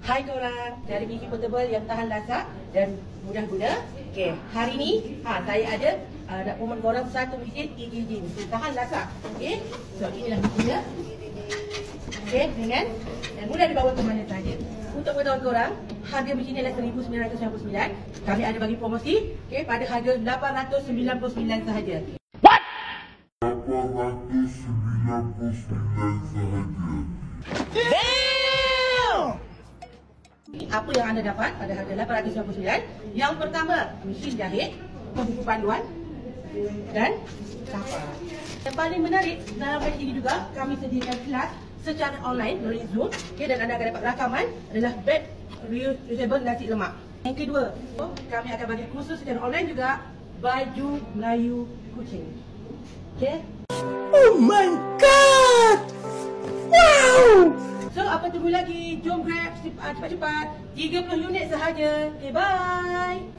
Hai korang, dari Biki Portable yang tahan lasak dan mudah guna. Okey, hari ni saya ada nak promote korang satu mesin e-jin tahan lasak. Okey, so inilah mesinnya. Okey, dengan dan mudah dibawa ke mana saja. Untuk pengetahuan korang, harga mesin ni adalah RM1,999. Kami ada bagi promosi pada harga RM899 sahaja. What? RM899 sahaja. Apa yang anda dapat pada harga RM899? Yang pertama, mesin jahit, buku panduan dan kapal. Yang paling menarik dalam mesin ini juga, kami sediakan kelas secara online melalui Zoom, dan anda akan dapat rakaman adalah bed reusable nasi lemak. Yang kedua, kami akan bagi kursus secara online juga baju Melayu kucing. Okey? Oh my god! Wow! So, apa tunggu lagi? Jom grab cepat-cepat. 30 unit sahaja. Okay, bye!